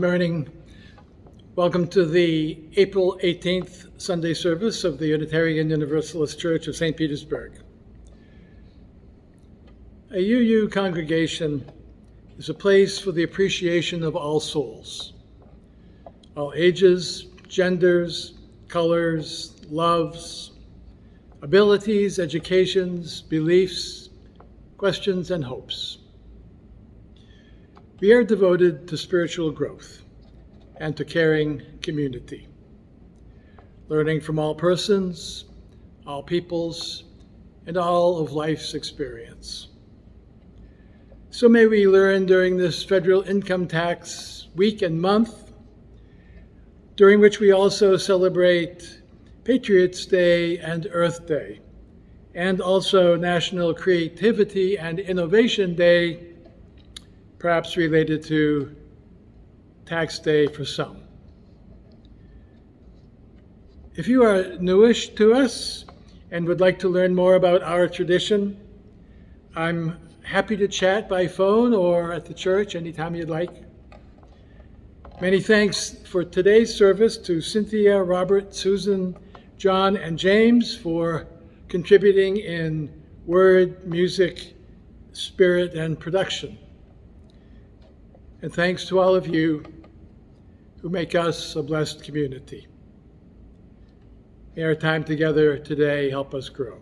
Good morning. Welcome to the April 18th Sunday service of the Unitarian Universalist Church of St. Petersburg. A UU congregation is a place for the appreciation of all souls, all ages, genders, colors, loves, abilities, educations, beliefs, questions, and hopes. We are devoted to spiritual growth and to caring community, learning from all persons, all peoples, and all of life's experience. So may we learn during this federal income tax week and month, during which we also celebrate Patriots' Day and Earth Day, and also National Creativity and Innovation Day, perhaps related to Tax Day for some. If you are newish to us and would like to learn more about our tradition, I'm happy to chat by phone or at the church anytime you'd like. Many thanks for today's service to Cynthia, Robert, Susan, John, and James for contributing in word, music, spirit, and production. And thanks to all of you who make us a blessed community. May our time together today help us grow.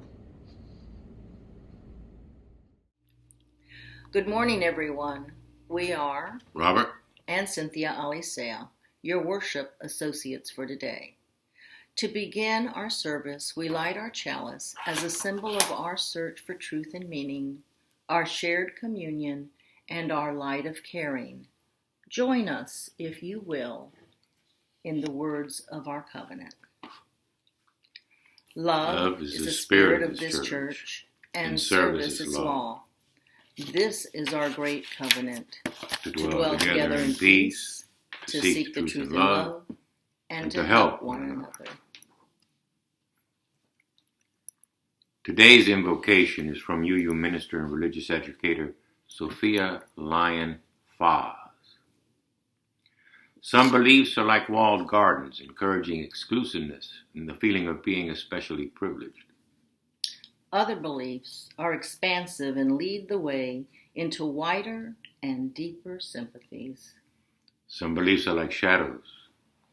Good morning, everyone. We are Robert and Cynthia Alisea, your worship associates for today. To begin our service, we light our chalice as a symbol of our search for truth and meaning, our shared communion, and our light of caring. Join us, if you will, in the words of our covenant. Love is the spirit of this church, and service its law. This is our great covenant, to dwell together in peace, to seek the truth in love, and to help one another. Today's invocation is from UU minister and religious educator Sophia Lyon Faz. Some beliefs are like walled gardens, encouraging exclusiveness and the feeling of being especially privileged. Other beliefs are expansive and lead the way into wider and deeper sympathies. Some beliefs are like shadows,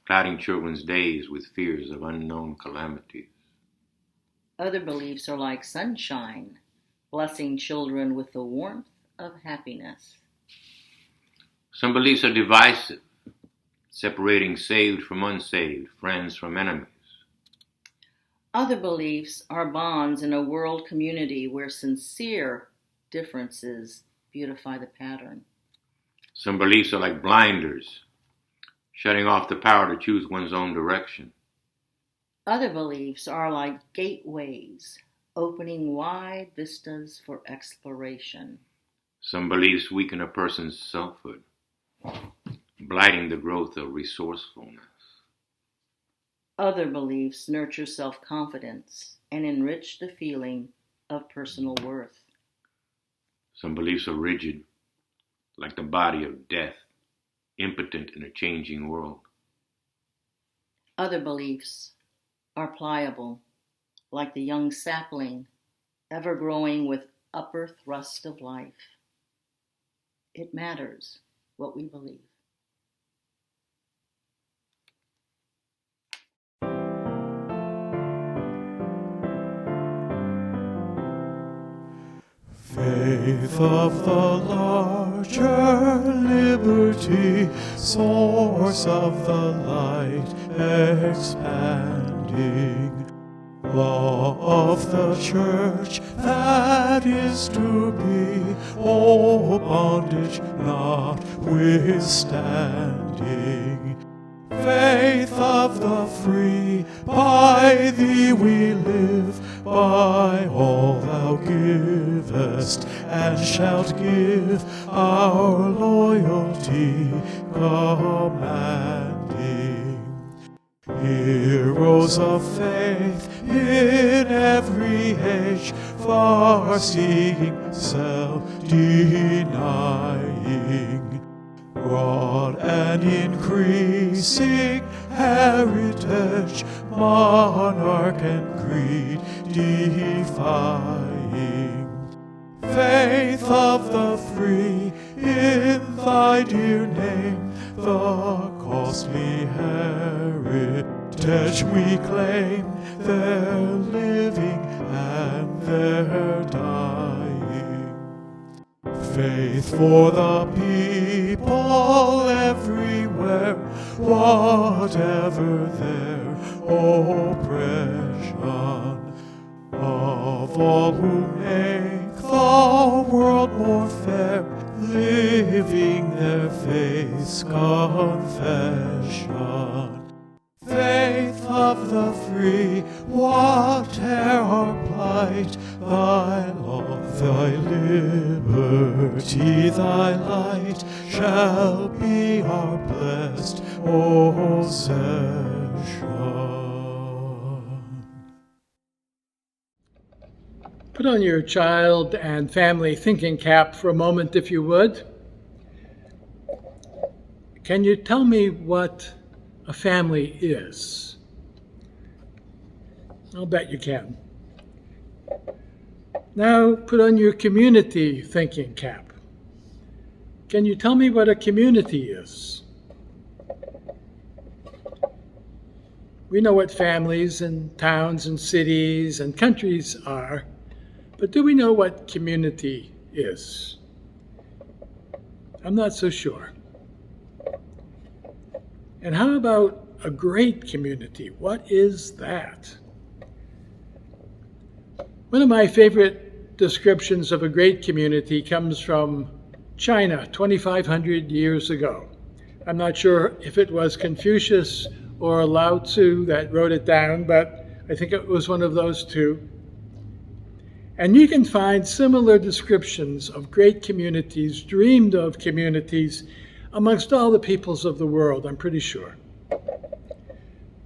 clouding children's days with fears of unknown calamities. Other beliefs are like sunshine, blessing children with the warmth of happiness. Some beliefs are divisive, separating saved from unsaved, friends from enemies. Other beliefs are bonds in a world community where sincere differences beautify the pattern. Some beliefs are like blinders, shutting off the power to choose one's own direction. Other beliefs are like gateways, opening wide vistas for exploration. Some beliefs weaken a person's selfhood, blighting the growth of resourcefulness. Other beliefs nurture self-confidence and enrich the feeling of personal worth. Some beliefs are rigid, like the body of death, impotent in a changing world. Other beliefs are pliable, like the young sapling, ever growing with upper thrust of life. It matters what we believe. Faith of the larger liberty, source of the light expanding, law of the church that is to be, oh bondage notwithstanding. Faith of the free, by thee we live, by all thou givest, and shalt give, our loyalty commanding. Heroes of faith in every age, far-seeing, self-denying, broad and increasing heritage, monarch and creed defying. Faith of the free, in thy dear name, the costly heritage we claim, their living and their dying. Faith for the people everywhere, whatever their oppression, of all who make the world more fair, living their faith's confession. Faith of the free, whate'er our plight, thy law, thy liberty, thy light, shall be our blessed possession. Put on your child and family thinking cap for a moment, if you would. Can you tell me what a family is? I'll bet you can. Now put on your community thinking cap. Can you tell me what a community is? We know what families and towns and cities and countries are, but do we know what community is? I'm not so sure. And how about a great community? What is that? One of my favorite descriptions of a great community comes from China 2,500 years ago. I'm not sure if it was Confucius or Lao Tzu that wrote it down, but I think it was one of those two. And you can find similar descriptions of great communities, dreamed of communities, amongst all the peoples of the world, I'm pretty sure.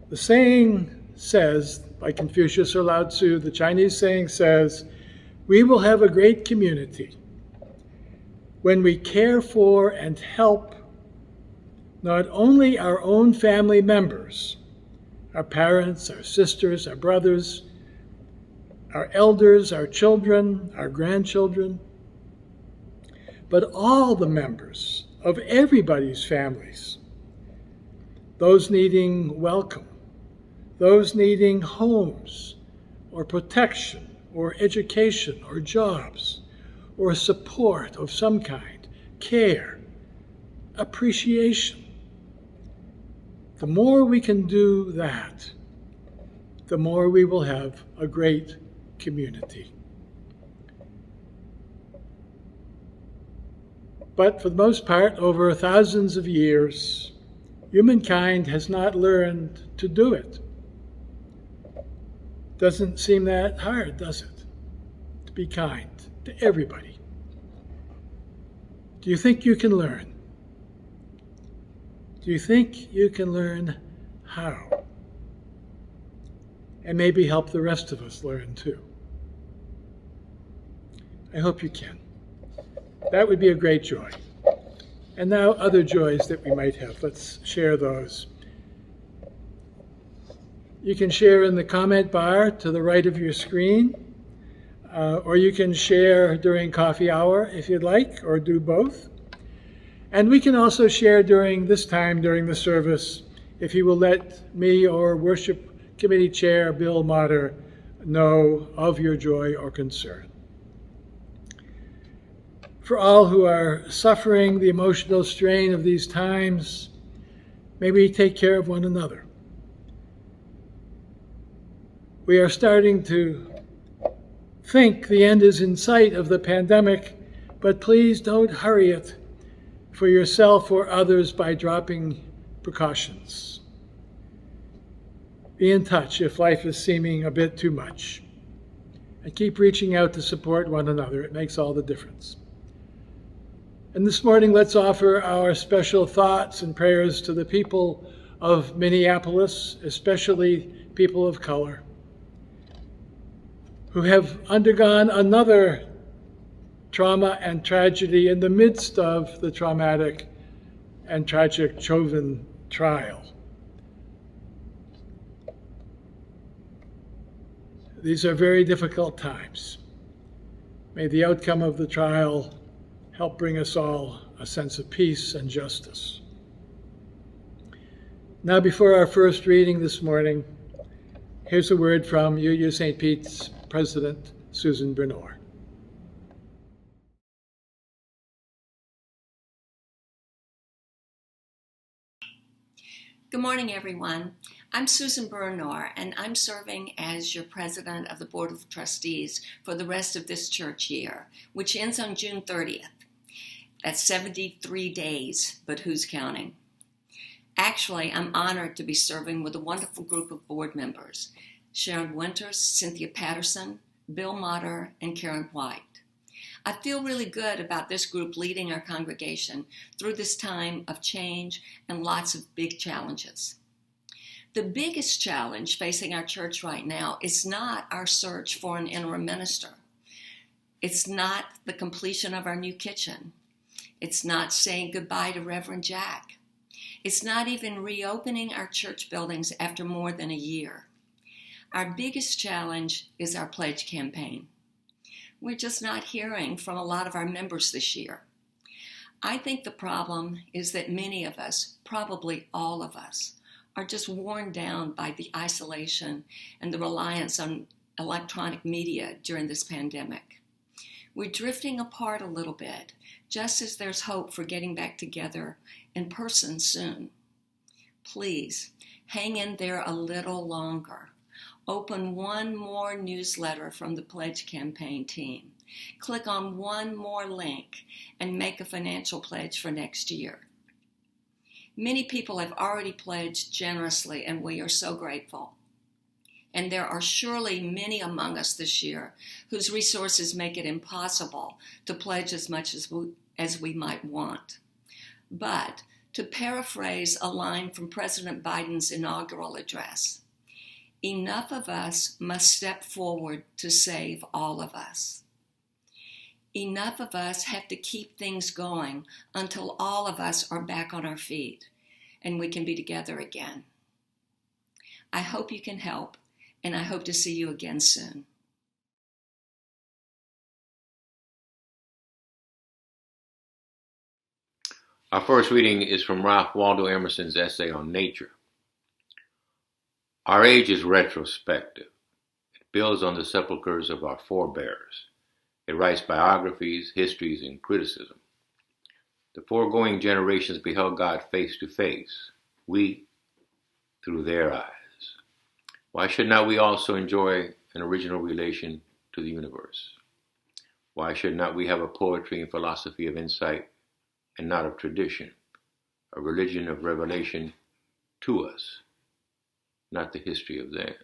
The saying says, by Confucius or Lao Tzu, the Chinese saying says, we will have a great community when we care for and help not only our own family members, our parents, our sisters, our brothers, our elders, our children, our grandchildren, but all the members of everybody's families, those needing welcome, those needing homes or protection or education or jobs or support of some kind, care, appreciation. The more we can do that, the more we will have a great community. But for the most part, over thousands of years, humankind has not learned to do it. Doesn't seem that hard, does it? To be kind to everybody. Do you think you can learn? Do you think you can learn how? And maybe help the rest of us learn too. I hope you can. That would be a great joy. And now other joys that we might have. Let's share those. You can share in the comment bar to the right of your screen, or you can share during coffee hour if you'd like, or do both. And we can also share during this time, during the service, if you will let me or worship committee chair Bill Motter know of your joy or concern. For all who are suffering the emotional strain of these times, may we take care of one another. We are starting to think the end is in sight of the pandemic, but please don't hurry it for yourself or others by dropping precautions. Be in touch if life is seeming a bit too much. And keep reaching out to support one another. It makes all the difference. And this morning, let's offer our special thoughts and prayers to the people of Minneapolis, especially people of color, who have undergone another trauma and tragedy in the midst of the traumatic and tragic Chauvin trial. These are very difficult times. May the outcome of the trial help bring us all a sense of peace and justice. Now, before our first reading this morning, here's a word from UU St. Pete's President, Susan Bernor. Good morning, everyone. I'm Susan Bernor, and I'm serving as your president of the Board of Trustees for the rest of this church year, which ends on June 30th. That's 73 days, but who's counting? Actually, I'm honored to be serving with a wonderful group of board members, Sharon Winters, Cynthia Patterson, Bill Motter, and Karen White. I feel really good about this group leading our congregation through this time of change and lots of big challenges. The biggest challenge facing our church right now is not our search for an interim minister. It's not the completion of our new kitchen. It's not saying goodbye to Reverend Jack. It's not even reopening our church buildings after more than a year. Our biggest challenge is our pledge campaign. We're just not hearing from a lot of our members this year. I think the problem is that many of us, probably all of us, are just worn down by the isolation and the reliance on electronic media during this pandemic. We're drifting apart a little bit, just as there's hope for getting back together in person soon. Please, hang in there a little longer. Open one more newsletter from the Pledge Campaign team. Click on one more link and make a financial pledge for next year. Many people have already pledged generously, and we are so grateful. And there are surely many among us this year whose resources make it impossible to pledge as much as we might want. But to paraphrase a line from President Biden's inaugural address, enough of us must step forward to save all of us. Enough of us have to keep things going until all of us are back on our feet and we can be together again. I hope you can help, and I hope to see you again soon. Our first reading is from Ralph Waldo Emerson's essay on nature. Our age is retrospective. It builds on the sepulchres of our forebears. It writes biographies, histories, and criticism. The foregoing generations beheld God face to face, we through their eyes. Why should not we also enjoy an original relation to the universe? Why should not we have a poetry and philosophy of insight and not of tradition, a religion of revelation to us, not the history of theirs?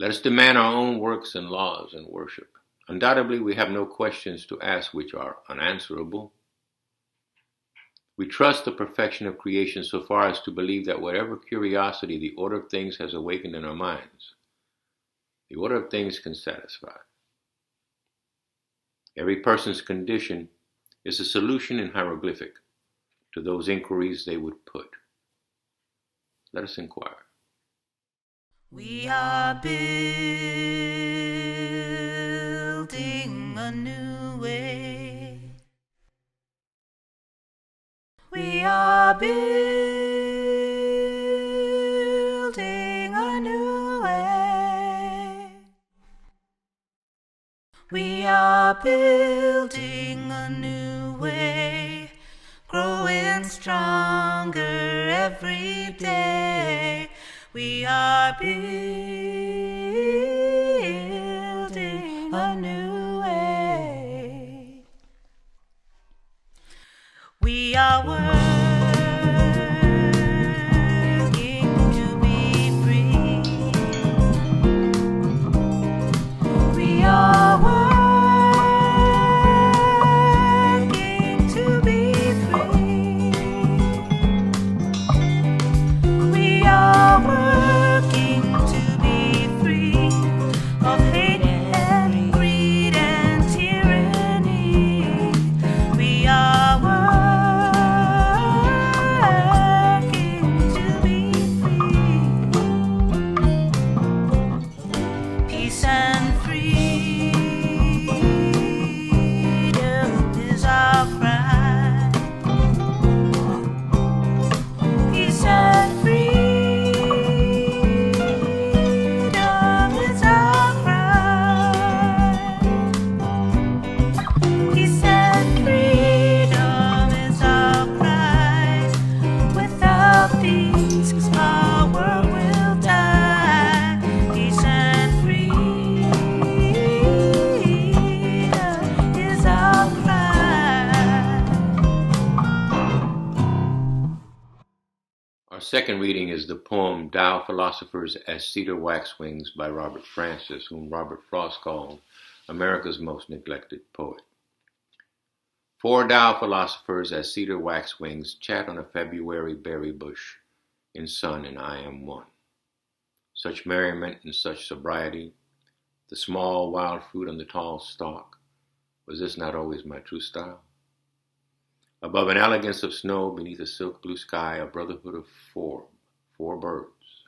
Let us demand our own works and laws and worship. Undoubtedly, we have no questions to ask which are unanswerable. We trust the perfection of creation so far as to believe that whatever curiosity the order of things has awakened in our minds, the order of things can satisfy. Every person's condition is a solution in hieroglyphic to those inquiries they would put. Let us inquire. We are building a new way. We are building a new way. We are building a new way, growing stronger every day. We are building a new way. We are working to be free. We are working to be free. We are working to be free of hate and greed and tyranny. We are working second reading is the poem Thou Philosophers as Cedar Waxwings by Robert Francis, whom Robert Frost called America's most neglected poet. Four thou philosophers as cedar waxwings chat on a February berry bush in sun, and I am one. Such merriment and such sobriety, the small wild fruit on the tall stalk, was this not always my true style? Above an elegance of snow, beneath a silk blue sky, a brotherhood of four birds.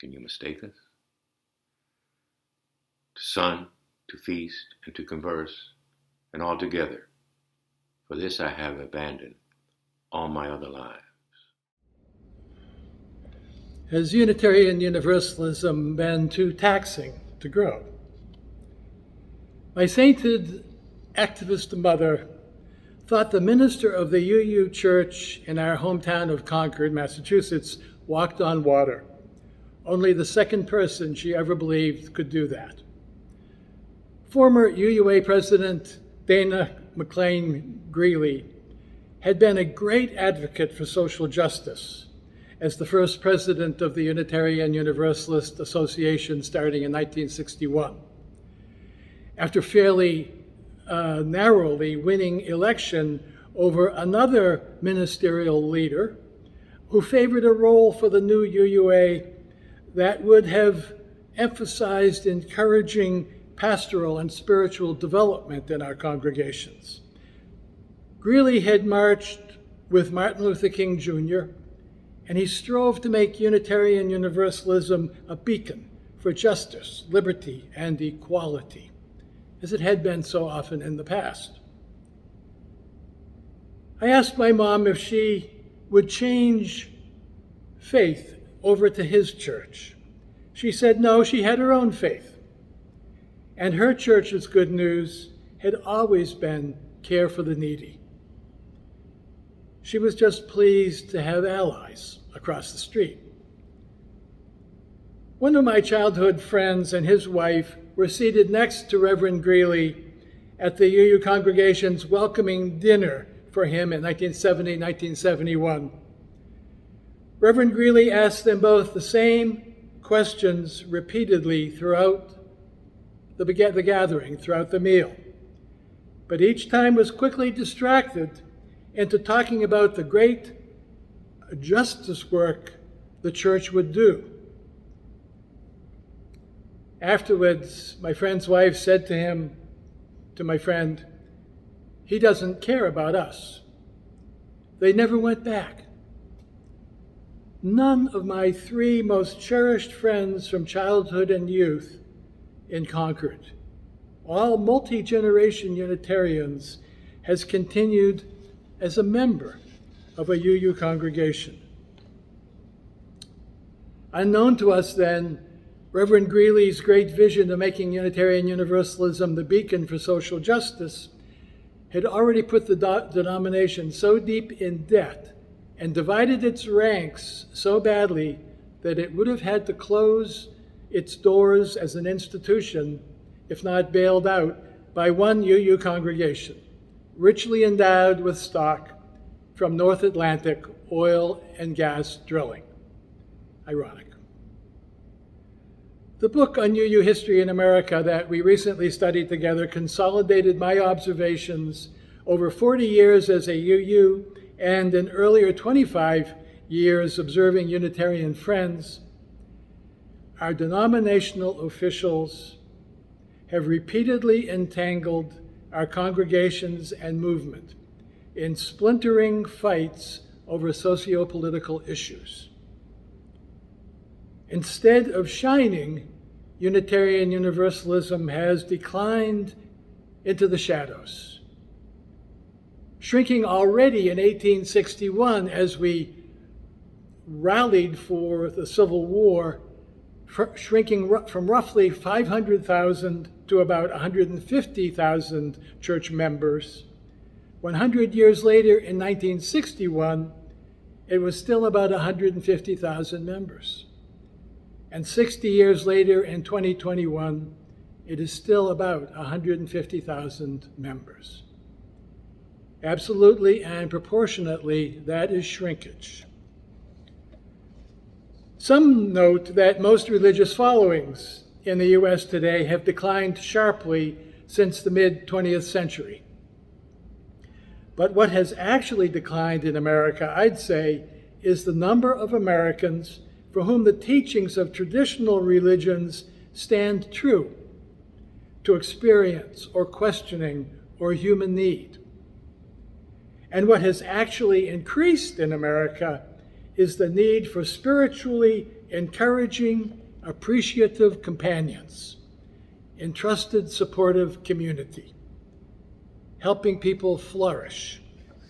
Can you mistake us? To sun, to feast, and to converse, and all together. For this I have abandoned all my other lives. Has Unitarian Universalism been too taxing to grow? My sainted activist mother thought the minister of the UU Church in our hometown of Concord, Massachusetts, walked on water. Only the second person she ever believed could do that. Former UUA President Dana McLean Greeley had been a great advocate for social justice as the first president of the Unitarian Universalist Association starting in 1961. After fairly narrowly winning election over another ministerial leader who favored a role for the new UUA that would have emphasized encouraging pastoral and spiritual development in our congregations. Greeley had marched with Martin Luther King Jr., and he strove to make Unitarian Universalism a beacon for justice, liberty, and equality, as it had been so often in the past. I asked my mom if she would change faith over to his church. She said no, she had her own faith. And her church's good news had always been care for the needy. She was just pleased to have allies across the street. One of my childhood friends and his wife were seated next to Reverend Greeley at the UU congregation's welcoming dinner for him in 1970-1971. Reverend Greeley asked them both the same questions repeatedly throughout the gathering, throughout the meal, but each time was quickly distracted into talking about the great justice work the church would do. Afterwards, my friend's wife said to my friend, "He doesn't care about us." They never went back. None of my three most cherished friends from childhood and youth in Concord, all multi-generation Unitarians, has continued as a member of a UU congregation. Unknown to us then, Reverend Greeley's great vision of making Unitarian Universalism the beacon for social justice had already put the denomination so deep in debt and divided its ranks so badly that it would have had to close its doors as an institution, if not bailed out, by one UU congregation, richly endowed with stock from North Atlantic oil and gas drilling. Ironic. The book on UU history in America that we recently studied together consolidated my observations over 40 years as a UU and an earlier 25 years observing Unitarian friends. Our denominational officials have repeatedly entangled our congregations and movement in splintering fights over socio-political issues. Instead of shining, Unitarian Universalism has declined into the shadows, shrinking already in 1861 as we rallied for the Civil War, shrinking from roughly 500,000 to about 150,000 church members. 100 years later, in 1961, it was still about 150,000 members. And 60 years later, in 2021, it is still about 150,000 members. Absolutely and proportionately, that is shrinkage. Some note that most religious followings in the U.S. today have declined sharply since the mid-20th century. But what has actually declined in America, I'd say, is the number of Americans for whom the teachings of traditional religions stand true to experience or questioning or human need. And what has actually increased in America is the need for spiritually encouraging, appreciative companions in trusted, supportive community, helping people flourish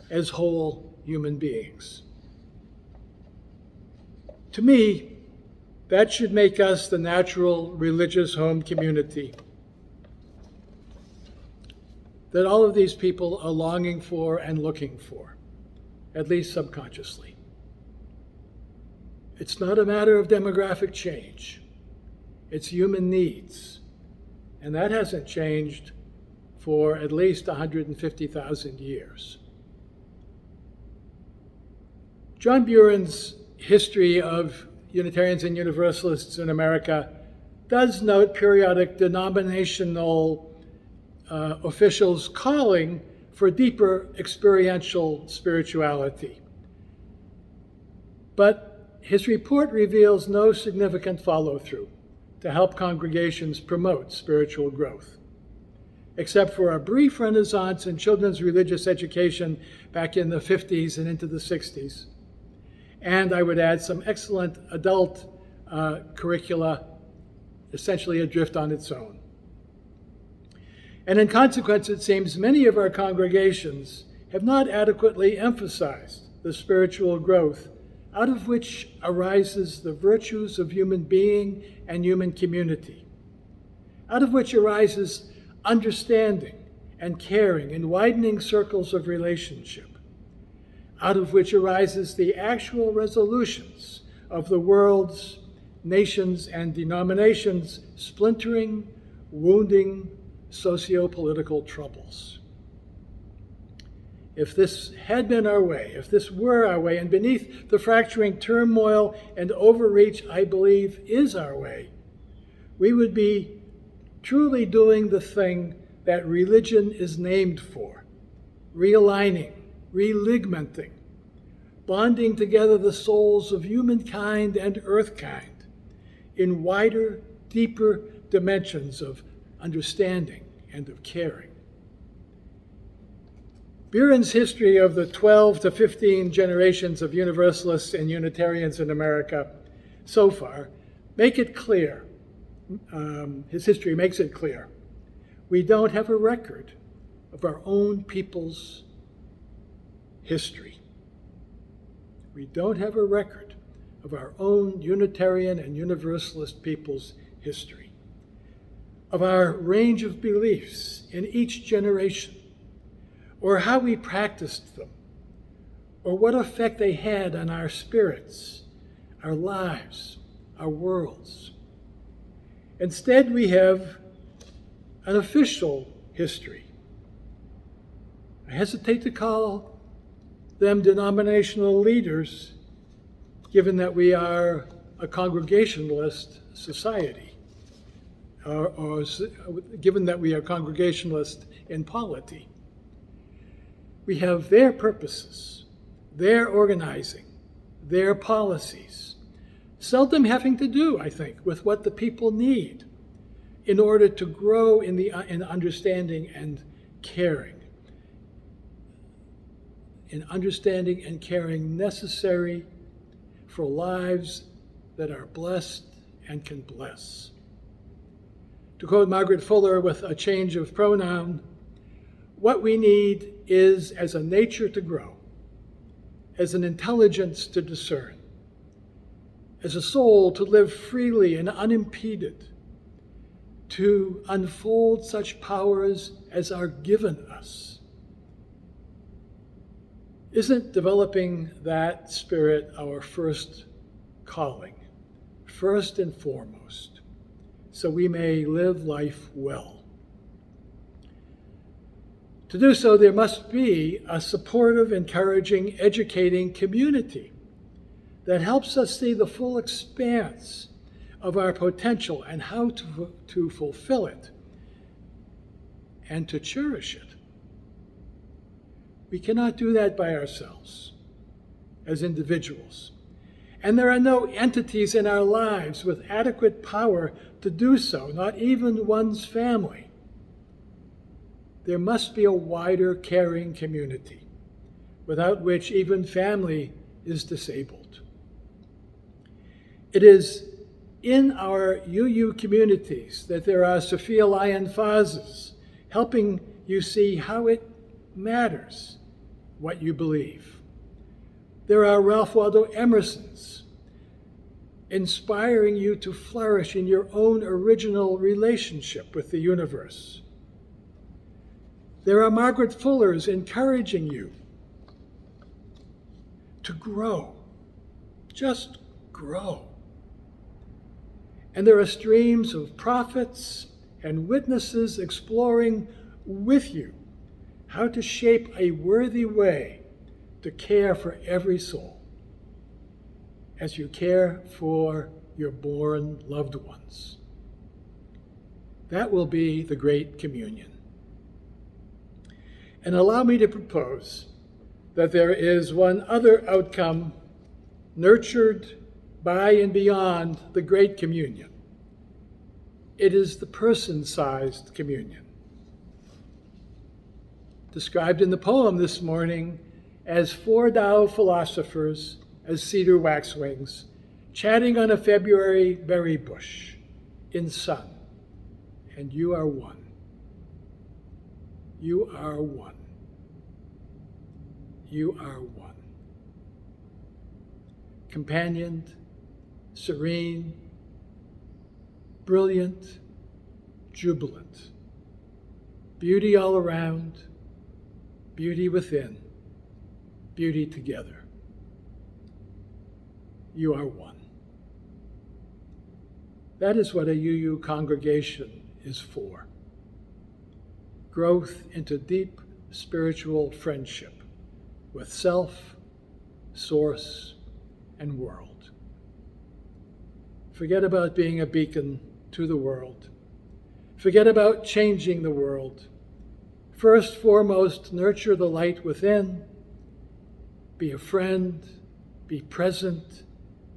as whole human beings. To me, that should make us the natural religious home community that all of these people are longing for and looking for, at least subconsciously. It's not a matter of demographic change. It's human needs. And that hasn't changed for at least 150,000 years. John Buren's History of Unitarians and Universalists in America does note periodic denominational officials calling for deeper experiential spirituality. But his report reveals no significant follow-through to help congregations promote spiritual growth, except for a brief renaissance in children's religious education back in the 50s and into the 60s. And I would add some excellent adult curricula, essentially adrift on its own. And in consequence, it seems many of our congregations have not adequately emphasized the spiritual growth out of which arises the virtues of human being and human community, out of which arises understanding and caring in widening circles of relationship, out of which arises the actual resolutions of the world's nations and denominations' splintering, wounding, socio-political troubles. If this had been our way, if this were our way, and beneath the fracturing turmoil and overreach I believe is our way, we would be truly doing the thing that religion is named for: realigning, religmenting, bonding together the souls of humankind and earthkind in wider, deeper dimensions of understanding and of caring. Buren's history of the 12 to 15 generations of Universalists and Unitarians in America so far make it clear, his history makes it clear, we don't have a record of our own people's history. We don't have a record of our own Unitarian and Universalist people's history, of our range of beliefs in each generation, or how we practiced them, or what effect they had on our spirits, our lives, our worlds. Instead, we have an official history. I hesitate to call them denominational leaders, given that we are a Congregationalist society, or given that we are Congregationalist in polity. We have their purposes, their organizing, their policies, seldom having to do, I think, with what the people need in order to grow in understanding and caring. In understanding and caring necessary for lives that are blessed and can bless. To quote Margaret Fuller with a change of pronoun, what we need is as a nature to grow, as an intelligence to discern, as a soul to live freely and unimpeded, to unfold such powers as are given us. Isn't developing that spirit our first calling, first and foremost, so we may live life well? To do so, there must be a supportive, encouraging, educating community that helps us see the full expanse of our potential and how to fulfill it and to cherish it. We cannot do that by ourselves as individuals. And there are no entities in our lives with adequate power to do so, not even one's family. There must be a wider, caring community, without which even family is disabled. It is in our UU communities that there are Sophia Lyon Fazes helping you see how it matters what you believe. There are Ralph Waldo Emersons inspiring you to flourish in your own original relationship with the universe. There are Margaret Fullers encouraging you to grow, just grow. And there are streams of prophets and witnesses exploring with you how to shape a worthy way to care for every soul as you care for your born loved ones. That will be the Great Communion. And allow me to propose that there is one other outcome nurtured by and beyond the Great Communion. It is the person-sized communion, described in the poem this morning as 4 Tao philosophers as cedar waxwings, chatting on a February berry bush in sun, and you are one. You are one. You are one. Companioned, serene, brilliant, jubilant. Beauty all around, beauty within, beauty together. You are one. That is what a UU congregation is for. Growth into deep spiritual friendship with self, source, and world. Forget about being a beacon to the world. Forget about changing the world. First, foremost, nurture the light within. Be a friend, be present,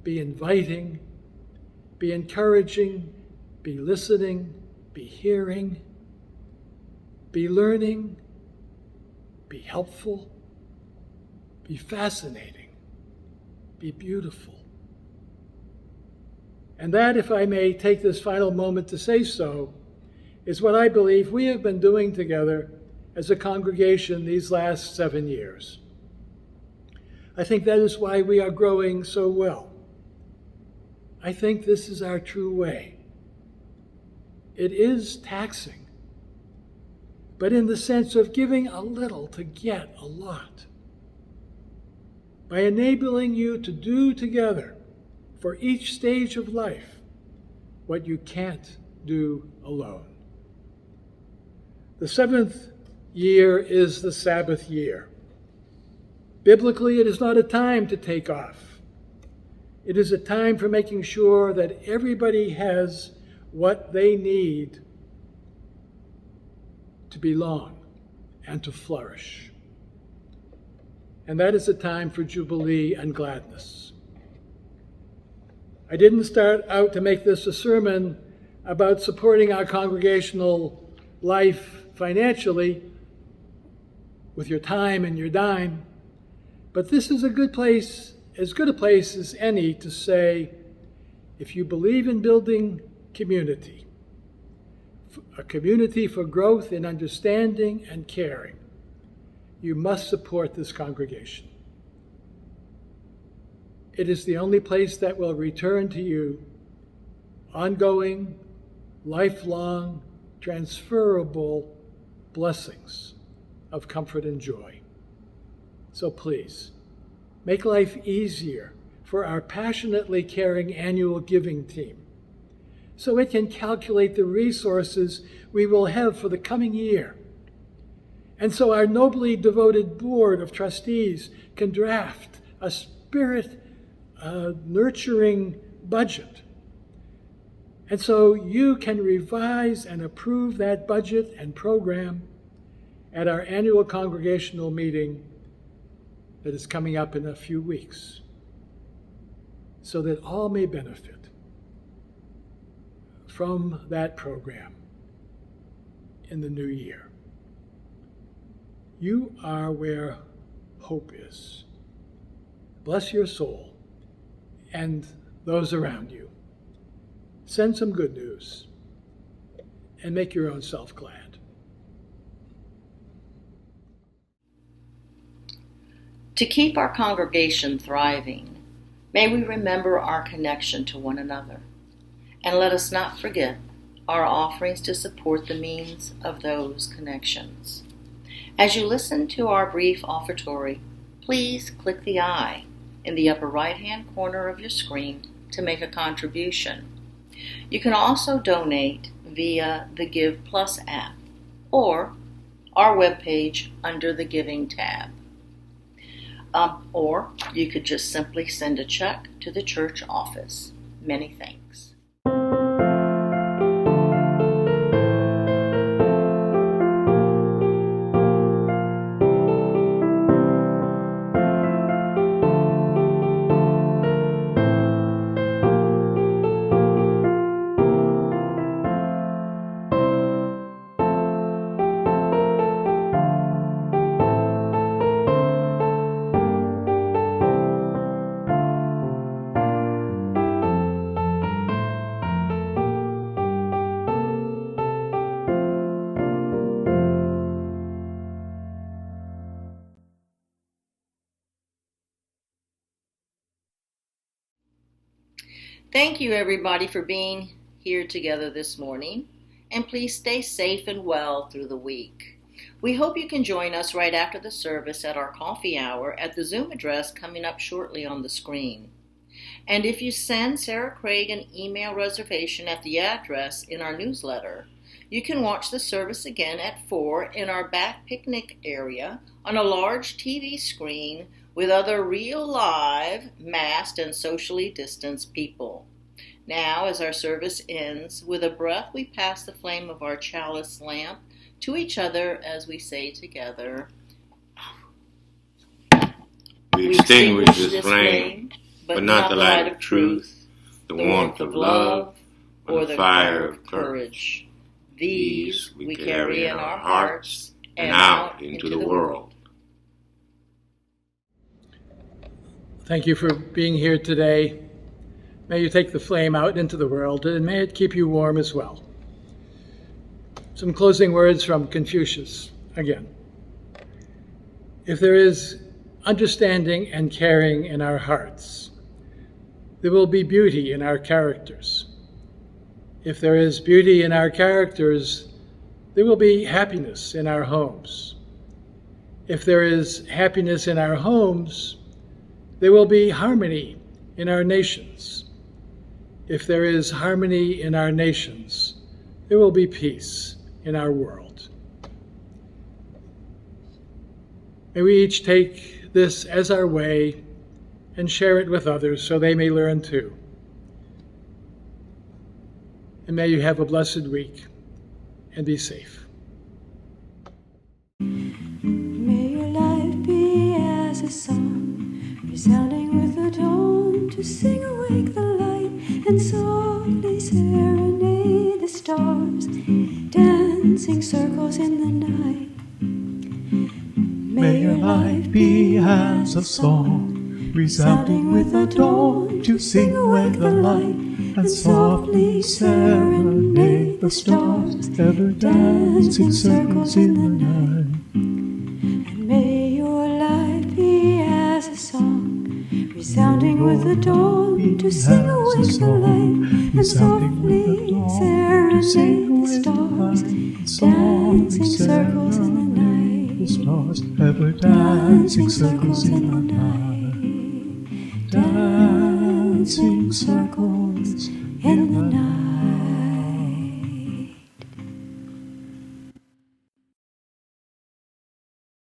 be inviting, be encouraging, be listening, be hearing, be learning, be helpful, be fascinating, be beautiful. And that, if I may take this final moment to say so, is what I believe we have been doing together as a congregation these last 7 years. I think that is why we are growing so well. I think this is our true way. It is taxing, but in the sense of giving a little to get a lot. By enabling you to do together for each stage of life what you can't do alone. The 7th year is the Sabbath year. Biblically, it is not a time to take off. It is a time for making sure that everybody has what they need to belong and to flourish. And that is a time for jubilee and gladness. I didn't start out to make this a sermon about supporting our congregational life financially with your time and your dime, but this is a good place, as good a place as any to say, if you believe in building community, a community for growth in understanding and caring, you must support this congregation. It is the only place that will return to you ongoing, lifelong, transferable blessings of comfort and joy. So please, make life easier for our passionately caring annual giving team, so it can calculate the resources we will have for the coming year. And so our nobly devoted board of trustees can draft a spirit a nurturing budget. And so you can revise and approve that budget and program at our annual congregational meeting that is coming up in a few weeks, so that all may benefit from that program in the new year. You are where hope is. Bless your soul and those around you. Send some good news and make your own self glad. To keep our congregation thriving, may we remember our connection to one another, and let us not forget our offerings to support the means of those connections. As you listen to our brief offertory, please click the I in the upper right-hand corner of your screen to make a contribution. You can also donate via the Give Plus app or our webpage under the Giving tab. Or you could just simply send a check to the church office. Many thanks. Thank you, everybody, for being here together this morning, and please stay safe and well through the week. We hope you can join us right after the service at our coffee hour at the Zoom address coming up shortly on the screen. And if you send Sarah Craig an email reservation at the address in our newsletter, you can watch the service again at 4 in our back picnic area on a large TV screen with other real live, masked, and socially distanced people. Now, as our service ends, with a breath we pass the flame of our chalice lamp to each other as we say together, We extinguish this flame, but not the light of truth, the warmth of love, or the fire of courage. These we carry in our hearts and out into the world. Thank you for being here today. May you take the flame out into the world, and may it keep you warm as well. Some closing words from Confucius again. If there is understanding and caring in our hearts, there will be beauty in our characters. If there is beauty in our characters, there will be happiness in our homes. If there is happiness in our homes, there will be harmony in our nations. If there is harmony in our nations, there will be peace in our world. May we each take this as our way and share it with others so they may learn too. And may you have a blessed week and be safe. May your life be as a song, resounding with the dawn, to sing awake the light and softly serenade the stars, dancing circles in the night. May your life be as a song, resounding with the dawn, to sing awake the light and softly serenade the stars, ever dancing circles in the night. And may your life be as a song, resounding with the dawn, to sing awake the light and softly serenade the stars, dancing circles in the night. The stars, ever dancing circles in the night. Dancing circles in the night.